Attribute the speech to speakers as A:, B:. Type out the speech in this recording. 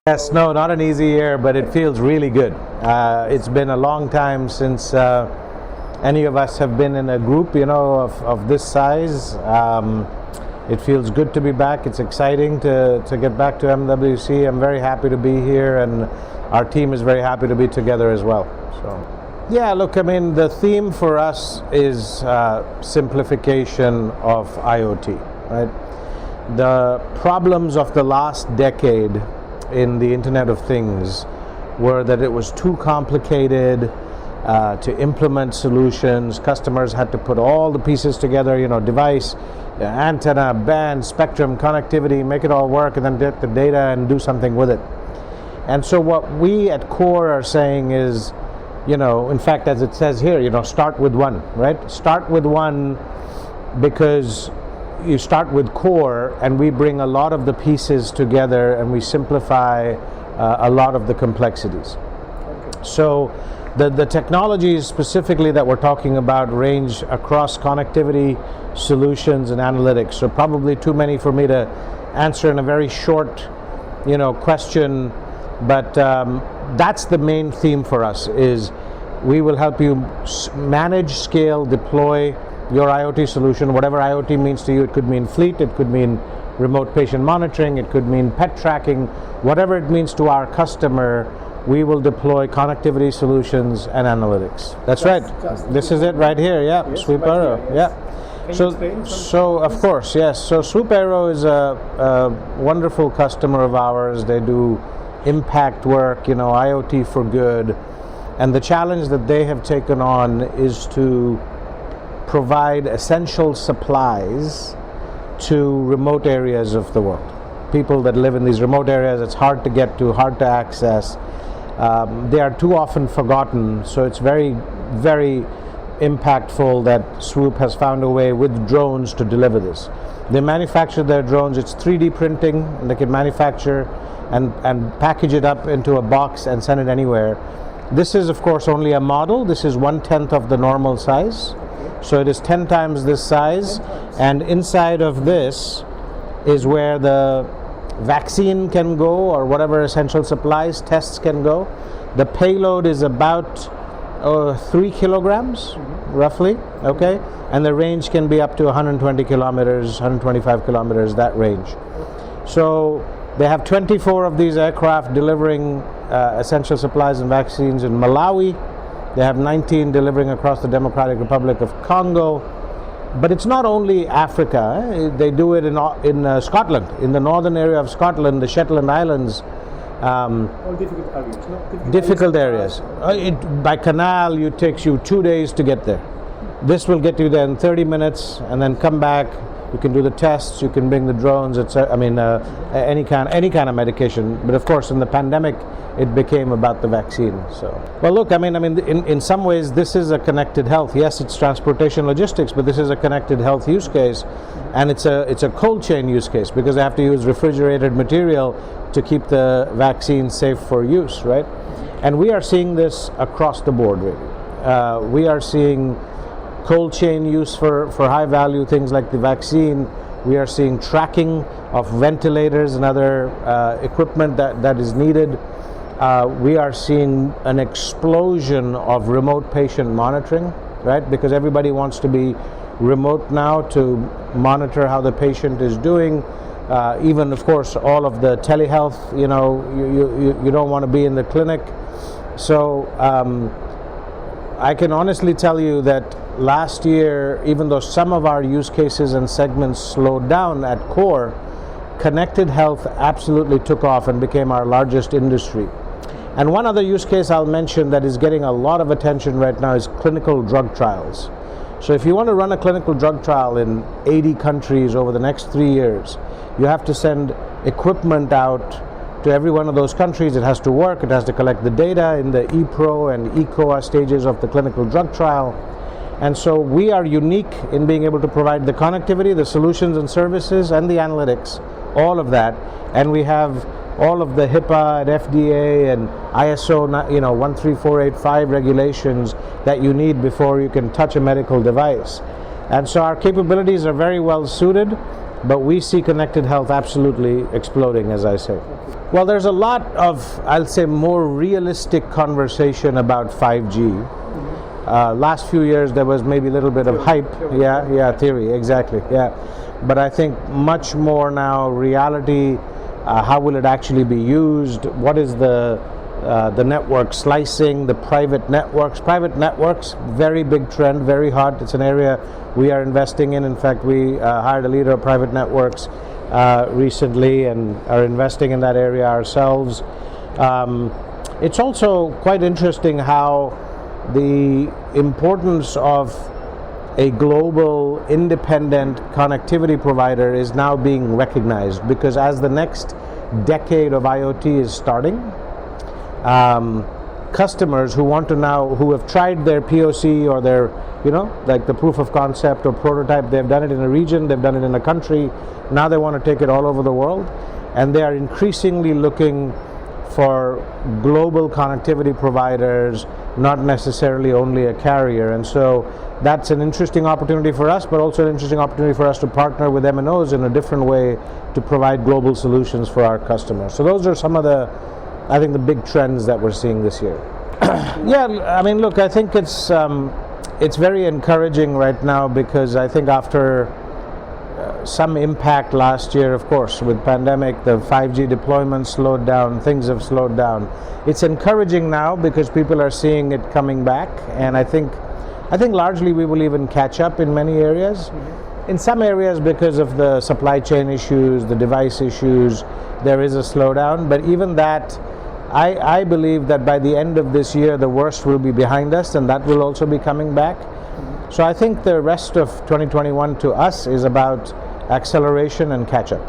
A: Yes, no, not an easy year, but it feels really good. It's been a long time since any of us have been in a group, of this size. It feels good to be back. It's exciting to get back to MWC. I'm very happy to be here, and our team is very happy to be together as well. So, yeah, look, I mean, the theme for us is simplification of IoT, right? The problems of the last decade in the Internet of Things were that it was too complicated to implement solutions. Customers had to put all the pieces together, device, antenna, band, spectrum, connectivity, make it all work, and then get the data and do something with it. And so what we at KORE are saying is, in fact, as it says here, start with one, right? Start with one, because you start with KORE, and we bring a lot of the pieces together and we simplify a lot of the complexities. Okay. So the technologies specifically that we're talking about range across connectivity, solutions, and analytics. So probably too many for me to answer in a very short question, but that's the main theme for us. Is we will help you manage, scale, deploy your IoT solution, whatever IoT means to you. It could mean fleet, it could mean remote patient monitoring, it could mean pet tracking, whatever it means to our customer, we will deploy connectivity solutions and analytics. That's right. This is it right here, yeah, yes, Swoop Aero, yes. Yeah. So of course, yes. So Swoop Aero is a wonderful customer of ours. They do impact work, IoT for good. And the challenge that they have taken on is to provide essential supplies to remote areas of the world. People that live in these remote areas, it's hard to get to, hard to access. They are too often forgotten, so it's very, very impactful that Swoop has found a way with drones to deliver this. They manufacture their drones, it's 3D printing, and they can manufacture and package it up into a box and send it anywhere. This is, of course, only a model. This is 1/10 of the normal size. So it is 10 times this size, and inside of this is where the vaccine can go, or whatever essential supplies, tests can go. The payload is about 3 kilograms, roughly, okay? And the range can be up to 120 kilometers, 125 kilometers, that range. So they have 24 of these aircraft delivering essential supplies and vaccines in Malawi. They have 19 delivering across the Democratic Republic of Congo. But it's not only Africa. They do it in Scotland, in the northern area of Scotland, the Shetland Islands.
B: All difficult areas, no?
A: Difficult areas. By canal, it takes you 2 days to get there. This will get you there in 30 minutes, and then come back. You can do the tests, you can bring the drones, any kind of medication. But of course, in the pandemic, it became about the vaccine. So, well, look, in some ways, this is a connected health. Yes, it's transportation logistics, but this is a connected health use case, and it's a cold chain use case, because they have to use refrigerated material to keep the vaccine safe for use, right? And we are seeing this across the board, really. We are seeing cold chain use for high value things like the vaccine. We are seeing tracking of ventilators and other equipment that is needed. We are seeing an explosion of remote patient monitoring, right? Because everybody wants to be remote now to monitor how the patient is doing. Even, of course, all of the telehealth, you don't want to be in the clinic. So I can honestly tell you that last year, even though some of our use cases and segments slowed down at KORE, connected health absolutely took off and became our largest industry. And one other use case I'll mention that is getting a lot of attention right now is clinical drug trials. So if you want to run a clinical drug trial in 80 countries over the next 3 years, you have to send equipment out to every one of those countries. It has to work, it has to collect the data in the ePro and eCOA stages of the clinical drug trial. And so we are unique in being able to provide the connectivity, the solutions and services, and the analytics, all of that. And we have all of the HIPAA and FDA and ISO 13485 regulations that you need before you can touch a medical device. And so our capabilities are very well suited. but we see connected health absolutely exploding, as I say. Well, there's a lot of, I'll say, more realistic conversation about 5G. Last few years there was maybe a little bit of hype. Theory, exactly, but I think much more now reality. How will it actually be used? What is the network slicing, the private networks? Private networks, very big trend, very hot. It's an area we are investing in. In fact, we hired a leader of private networks recently and are investing in that area ourselves. It's also quite interesting how the importance of a global independent connectivity provider is now being recognized, because as the next decade of IoT is starting, customers who want to now, who have tried their POC or their, like the proof of concept or prototype, they've done it in a region, they've done it in a country, now they want to take it all over the world, and they are increasingly looking for global connectivity providers, not necessarily only a carrier. And so that's an interesting opportunity for us, but also an interesting opportunity for us to partner with MNOs in a different way to provide global solutions for our customers. So those are some of the, I think, the big trends that we're seeing this year. Yeah, I mean, look, I think it's very encouraging right now, because I think after some impact last year, of course, with pandemic, the 5G deployment slowed down, things have slowed down. It's encouraging now because people are seeing it coming back, and I think largely we will even catch up in many areas. In some areas, because of the supply chain issues, the device issues, there is a slowdown, but even that, I believe that by the end of this year, the worst will be behind us, and that will also be coming back. So I think the rest of 2021 to us is about acceleration and catch-up.